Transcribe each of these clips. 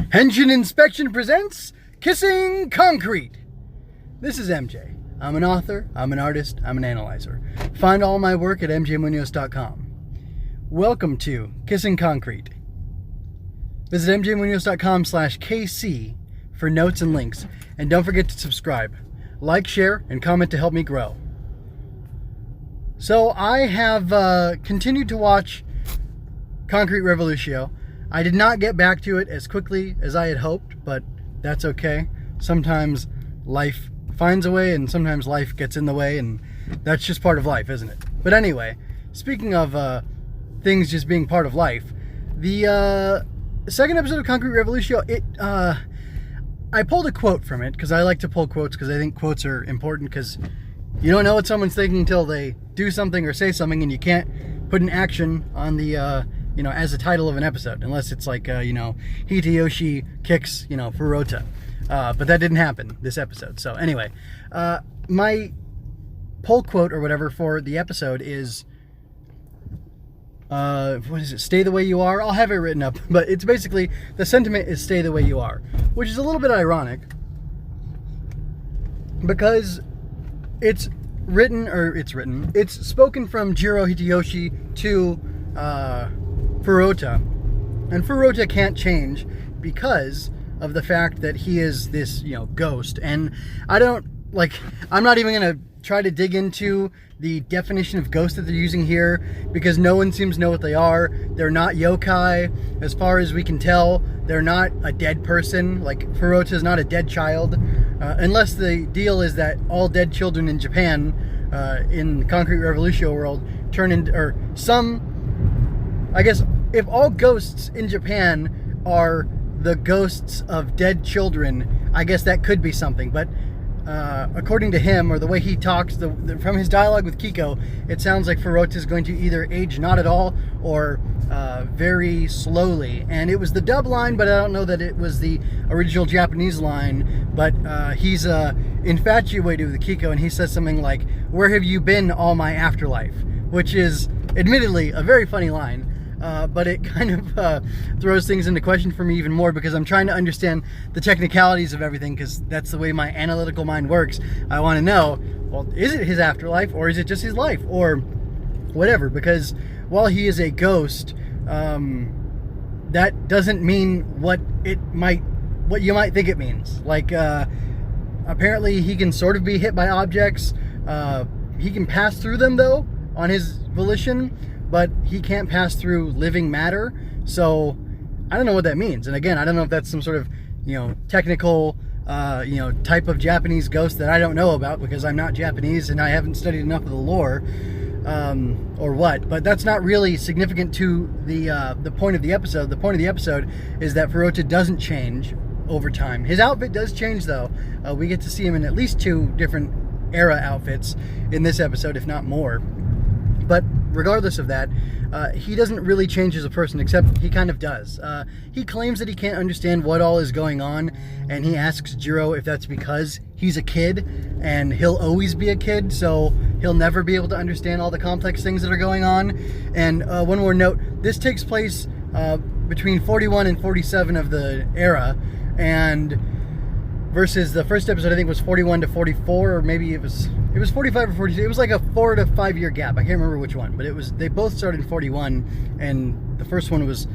Henshin Inspection presents Kissing Concrete. This is MJ. I'm an author, I'm an artist, I'm an analyzer. Find all my work at mjmunoz.com. Welcome to Kissing Concrete. Visit mjmunoz.com/KC for notes and links. And don't forget to subscribe, like, share, and comment to help me grow. So I have continued to watch Concrete Revolutio. I did not get back to it as quickly as I had hoped, but that's okay. Sometimes life finds a way, and sometimes life gets in the way, and that's just part of life, isn't it? But anyway, speaking of things just being part of life, the second episode of Concrete Revolutio, I pulled a quote from it, because I like to pull quotes, because I think quotes are important, because you don't know what someone's thinking until they do something or say something, and you can't put an action on the as a title of an episode, unless it's like, Hitoyoshi kicks, Fuurouta. But that didn't happen this episode. So anyway, my poll quote or whatever for the episode is, what is it? Stay the way you are. I'll have it written up, but it's basically, the sentiment is stay the way you are, which is a little bit ironic because it's spoken from Jiro Hitoyoshi to, Fuurouta, and Fuurouta can't change because of the fact that he is this, ghost. And I'm not even going to try to dig into the definition of ghost that they're using here, because no one seems to know what they are. They're not yokai, as far as we can tell. They're not a dead person. Like, Fuurouta is not a dead child, unless the deal is that all dead children in Japan, in Concrete Revolutio world, turn into, or some, I guess, if all ghosts in Japan are the ghosts of dead children, I guess that could be something. But according to him, or the way he talks, from his dialogue with Kiko, it sounds like Fuurouta is going to either age not at all or very slowly. And it was the dub line, but I don't know that it was the original Japanese line. But he's infatuated with Kiko, and he says something like, "Where have you been all my afterlife?" Which is admittedly a very funny line. But it kind of throws things into question for me even more, because I'm trying to understand the technicalities of everything, because that's the way my analytical mind works. I want to know, well, is it his afterlife, or is it just his life, or whatever? Because while he is a ghost, that doesn't mean what you might think it means. Like, apparently he can sort of be hit by objects. He can pass through them, though, on his volition, but he can't pass through living matter. So I don't know what that means. And again, I don't know if that's some sort of, technical, type of Japanese ghost that I don't know about, because I'm not Japanese and I haven't studied enough of the lore, or what. But that's not really significant to the point of the episode. The point of the episode is that Fuurouta doesn't change over time. His outfit does change, though. We get to see him in at least 2 different era outfits in this episode, if not more. But regardless of that, he doesn't really change as a person, except he kind of does. He claims that he can't understand what all is going on, and he asks Jiro if that's because he's a kid, and he'll always be a kid, so he'll never be able to understand all the complex things that are going on. And one more note, this takes place between 41 and 47 of the era, and versus the first episode, I think, was 41 to 44, or maybe it was 45 or 42. It was like a 4 to 5 year gap. I can't remember which one, but they both started in 41, and the first one was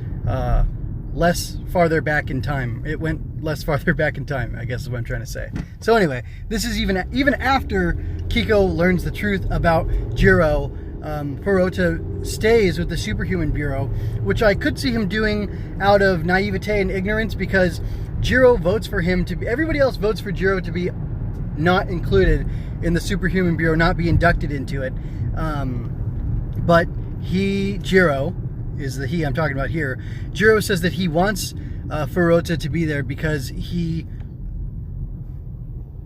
less farther back in time. It went less farther back in time, I guess is what I'm trying to say. So anyway, this is even after Kiko learns the truth about Jiro. Fuurouta stays with the Superhuman Bureau, which I could see him doing out of naivete and ignorance, because Jiro votes for him to be, everybody else votes for Jiro to be not included in the Superhuman Bureau, not be inducted into it. But Jiro is the he I'm talking about here. Jiro says that he wants Fuurouta to be there because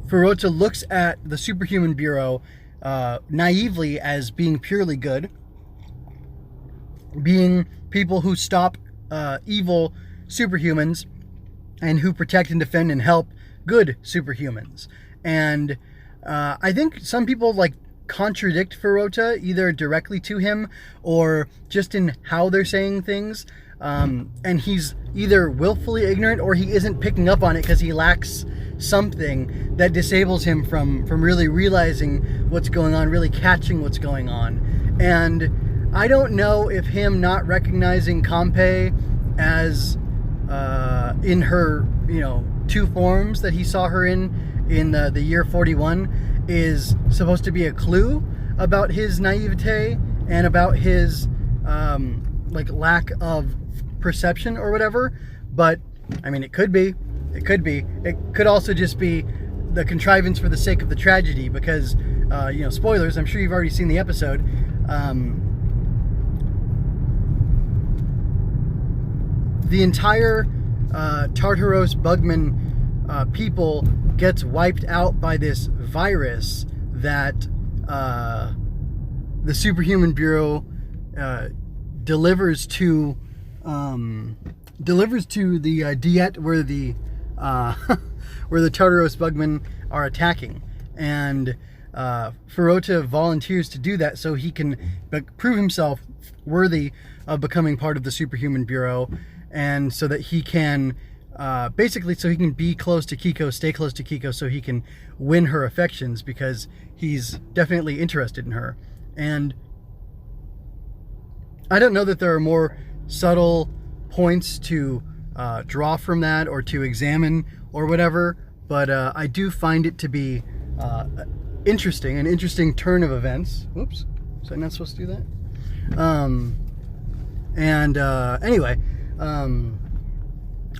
Fuurouta looks at the Superhuman Bureau naively as being purely good, being people who stop evil superhumans and who protect and defend and help good superhumans. And I think some people contradict Fuurouta, either directly to him or just in how they're saying things. and he's either willfully ignorant or he isn't picking up on it because he lacks something that disables him from really realizing what's going on, really catching what's going on. And I don't know if him not recognizing Campe as in her, two forms that he saw her in the year 41 is supposed to be a clue about his naivete and about his lack of perception or whatever. But I mean, it could be. It could also just be the contrivance for the sake of the tragedy, because spoilers, I'm sure you've already seen the episode. The entire Tartaros Bugmen people gets wiped out by this virus that the Superhuman Bureau delivers to the Diet where the Tartaros Bugmen are attacking, and Fuurouta volunteers to do that so he can prove himself worthy of becoming part of the Superhuman Bureau, and so that he can basically so he can be close to Kiko, stay close to Kiko, so he can win her affections, because he's definitely interested in her. And I don't know that there are more subtle points to draw from that or to examine or whatever, but I do find it to be an interesting turn of events. Whoops, was I not supposed to do that? Anyway,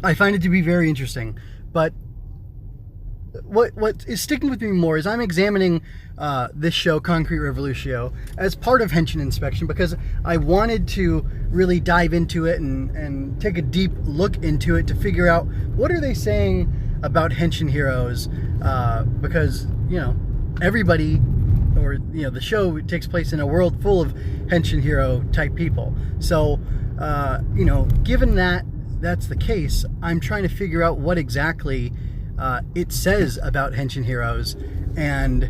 I find it to be very interesting. But what is sticking with me more is I'm examining this show, Concrete Revolutio, as part of Henshin inspection, because I wanted to really dive into it and take a deep look into it to figure out what are they saying about Henshin heroes, because everybody, or the show takes place in a world full of Henshin hero type people. So given that that's the case, I'm trying to figure out what exactly it says about Henshin heroes, and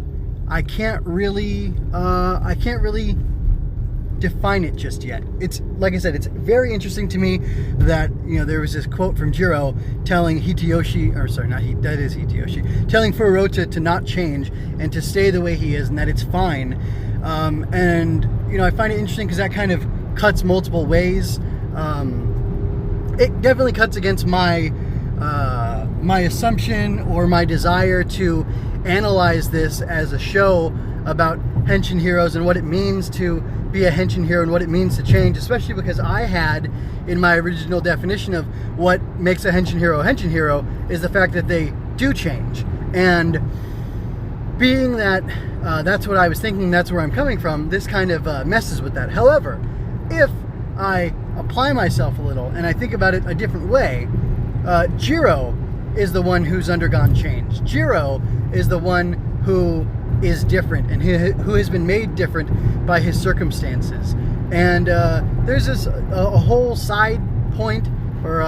I can't really define it just yet. It's like I said, it's very interesting to me that there was this quote from Jiro telling Hitoyoshi, or sorry, not he, that is Hitoyoshi, telling Fuurouta to not change and to stay the way he is, and that it's fine. And I find it interesting because that kind of cuts multiple ways. It definitely cuts against my assumption or my desire to analyze this as a show about Henshin heroes and what it means to be a Henshin hero and what it means to change, especially because I had in my original definition of what makes a Henshin hero is the fact that they do change. And being that that's what I was thinking, that's where I'm coming from, this kind of messes with that. However, if I apply myself a little and I think about it a different way, Jiro is the one who's undergone change. Jiro is the one who is different and who has been made different by his circumstances. And there's this a whole side point, or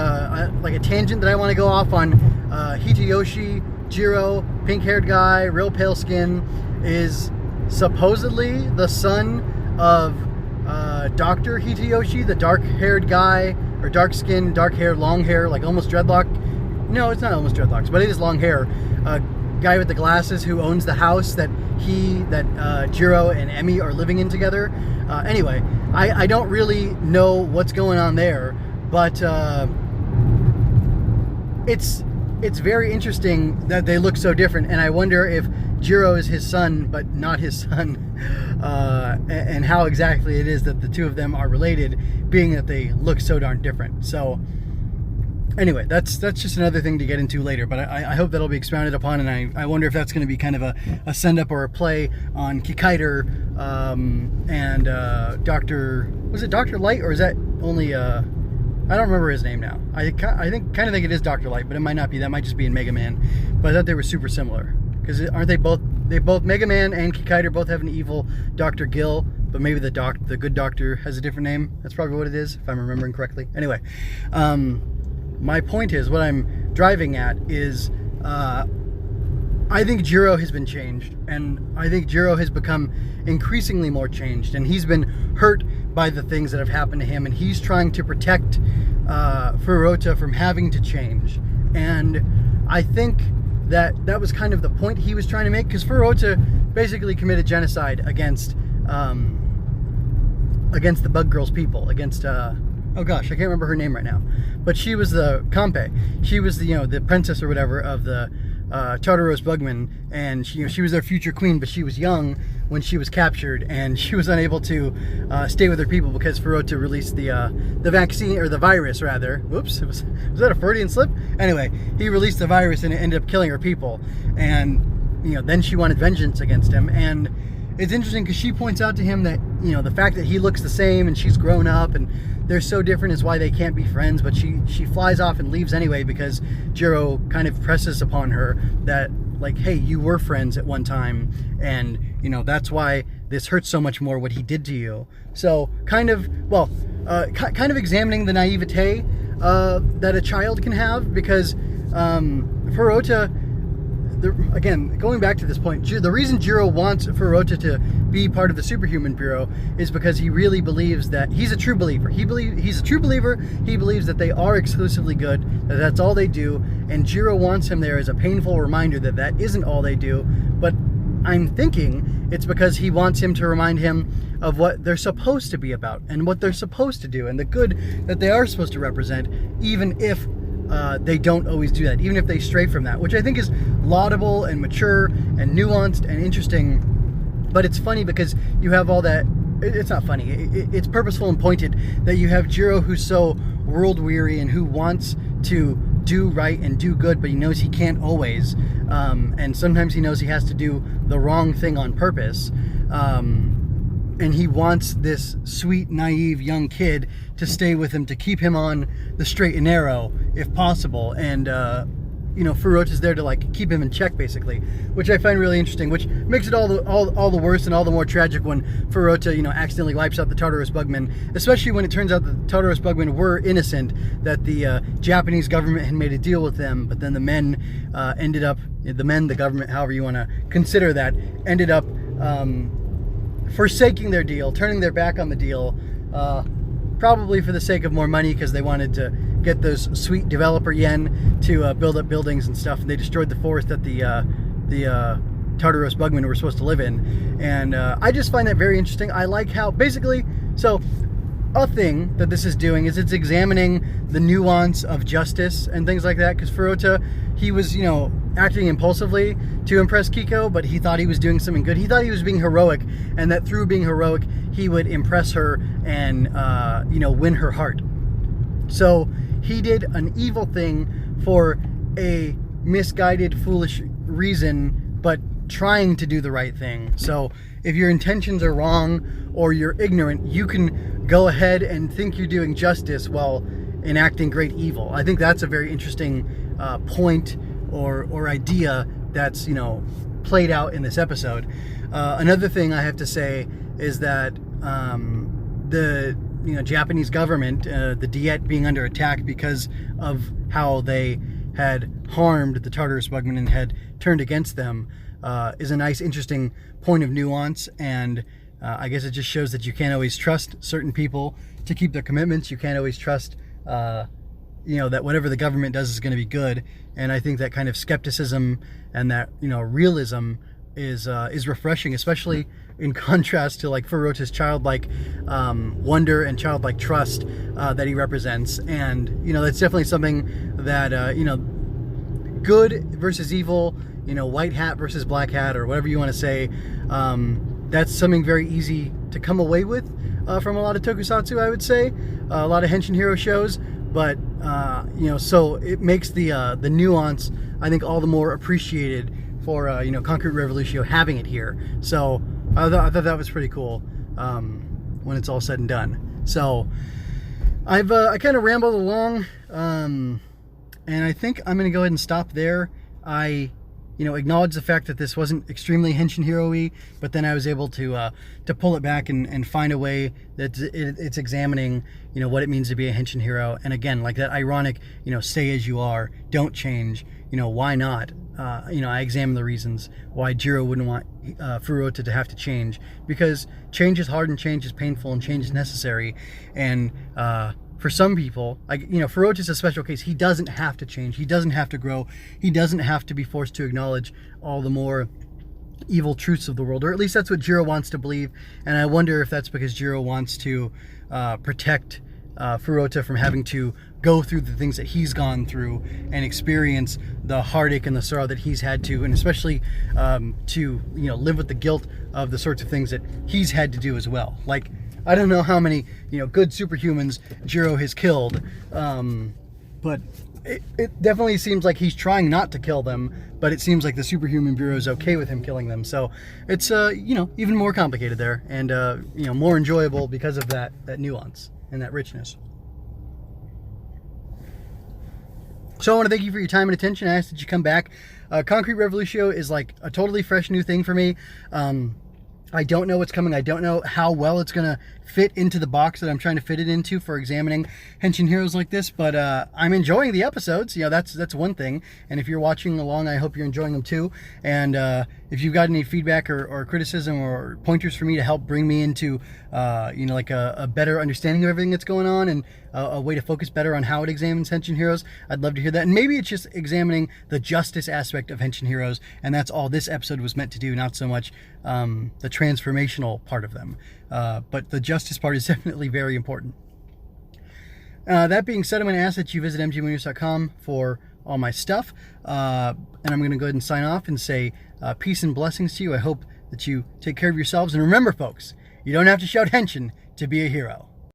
like a tangent that I want to go off on. Hitoyoshi, Jiro, pink-haired guy, real pale skin, is supposedly the son of Dr. Hitoyoshi, the dark-haired guy, or dark-skinned, dark-haired, long hair, like almost dreadlock. No, it's not almost dreadlocks, but it is long hair. Guy with the glasses who owns the house that Jiro and Emi are living in together. Anyway, I don't really know what's going on there, but it's very interesting that they look so different, and I wonder if Jiro is his son, but not his son, and how exactly it is that the two of them are related, being that they look so darn different. So anyway, that's just another thing to get into later, but I hope that'll be expounded upon, and I wonder if that's going to be kind of a send-up or a play on Kikaider and Dr. Was it Dr. Light, or is that only... I don't remember his name now. I think it is Dr. Light, but it might not be. That might just be in Mega Man. But I thought they were super similar. Because aren't they both... Mega Man and Kikaider both have an evil Dr. Gill, but maybe the good doctor has a different name. That's probably what it is, if I'm remembering correctly. Anyway, my point is, what I'm driving at is, I think Jiro has been changed, and I think Jiro has become increasingly more changed, and he's been hurt by the things that have happened to him, and he's trying to protect Fuurouta from having to change. And I think that was kind of the point he was trying to make, because Fuurouta basically committed genocide against the Bug Girl's people, against oh gosh, I can't remember her name right now, but she was the Campe. She was the the princess or whatever of the Tartaros Bugmen, and she was their future queen, but she was young when she was captured, and she was unable to stay with her people because Fuurouta released the vaccine, or the virus rather. Whoops, was that a Freudian slip? Anyway, he released the virus and it ended up killing her people, and then she wanted vengeance against him. And it's interesting because she points out to him that the fact that he looks the same and she's grown up and they're so different is why they can't be friends, but she flies off and leaves anyway because Jiro kind of presses upon her that, like, hey, you were friends at one time, and that's why this hurts so much more, what he did to you. So kind of examining the naivete that a child can have, because Fuurouta, again, going back to this point, the reason Jiro wants Fuurouta to be part of the Superhuman Bureau is because he really believes that he's a true believer. He's a true believer. He believes that they are exclusively good, that that's all they do, and Jiro wants him there as a painful reminder that that isn't all they do. But I'm thinking it's because he wants him to remind him of what they're supposed to be about and what they're supposed to do and the good that they are supposed to represent, even if they don't always do that, even if they stray from that, which I think is laudable and mature and nuanced and interesting. But it's funny because you have all that. It's not funny. It's purposeful and pointed that you have Jiro, who's so world weary and who wants to do right and do good, but he knows he can't always. And sometimes he knows he has to do the wrong thing on purpose. And he wants this sweet, naive young kid to stay with him, to keep him on the straight and narrow, if possible. And, Fuurota's there to, like, keep him in check, basically, which I find really interesting, which makes it all the worse and all the more tragic when Fuurouta, accidentally wipes out the Tartaros Bugmen, especially when it turns out that the Tartaros Bugmen were innocent, that the Japanese government had made a deal with them, but then the government, however you want to consider that, ended up forsaking their deal, turning their back on the deal, probably for the sake of more money, because they wanted to get those sweet developer yen to build up buildings and stuff, and they destroyed the forest that the Tartaros Bugmen were supposed to live in. And I just find that very interesting. I like how, basically, so a thing that this is doing is it's examining the nuance of justice and things like that, because Fuurouta, he was, acting impulsively to impress Kiko, but he thought he was doing something good. He thought he was being heroic, and that through being heroic, he would impress her and, win her heart. So he did an evil thing for a misguided, foolish reason, but trying to do the right thing. So if your intentions are wrong or you're ignorant, you can go ahead and think you're doing justice while enacting great evil. I think that's a very interesting point or idea that's played out in this episode. Another thing I have to say is that the Japanese government, the Diet, being under attack because of how they had harmed the Tartaros Bugmen and had turned against them, is a nice, interesting point of nuance. And I guess it just shows that you can't always trust certain people to keep their commitments. You can't always trust that whatever the government does is going to be good. And I think that kind of skepticism and that realism is refreshing, especially in contrast to, like, Fuurota's childlike wonder and childlike trust that he represents. And that's definitely something that good versus evil, white hat versus black hat, or whatever you want to say, that's something very easy to come away with from a lot of tokusatsu, I would say, a lot of Henshin hero shows. But so it makes the nuance, I think, all the more appreciated for Concrete Revolutio having it here. So I thought that was pretty cool when it's all said and done. So I kind of rambled along, and I think I'm going to go ahead and stop there. I acknowledge the fact that this wasn't extremely Henshin hero-y, but then I was able to pull it back and find a way that it's examining, what it means to be a Henshin hero. And again, like that ironic, stay as you are, don't change, why not? I examine the reasons why Jiro wouldn't want Fuurouta to have to change, because change is hard and change is painful and change is necessary. And for some people, like, Fuurouta's a special case. He doesn't have to change. He doesn't have to grow. He doesn't have to be forced to acknowledge all the more evil truths of the world, or at least that's what Jiro wants to believe. And I wonder if that's because Jiro wants to protect Fuurouta from having to go through the things that he's gone through and experience the heartache and the sorrow that he's had to, and especially to live with the guilt of the sorts of things that he's had to do as well. Like, I don't know how many good superhumans Jiro has killed, but it definitely seems like he's trying not to kill them, but it seems like the Superhuman Bureau is okay with him killing them. So it's even more complicated there, and more enjoyable because of that nuance and that richness. So I want to thank you for your time and attention. I ask that you come back. Concrete Revolutio is like a totally fresh new thing for me. I don't know what's coming. I don't know how well it's going to fit into the box that I'm trying to fit it into for examining Henshin heroes like this, but I'm enjoying the episodes. That's one thing. And if you're watching along, I hope you're enjoying them too. And if you've got any feedback or criticism or pointers for me to help bring me into like a better understanding of everything that's going on, and a way to focus better on how it examines Henshin heroes, I'd love to hear that. And maybe it's just examining the justice aspect of Henshin heroes, and that's all this episode was meant to do, not so much the transformational part of them. But the justice part is definitely very important. That being said, I'm going to ask that you visit mgmoonies.com for all my stuff. And I'm going to go ahead and sign off and say peace and blessings to you. I hope that you take care of yourselves. And remember, folks, you don't have to shout Henshin to be a hero.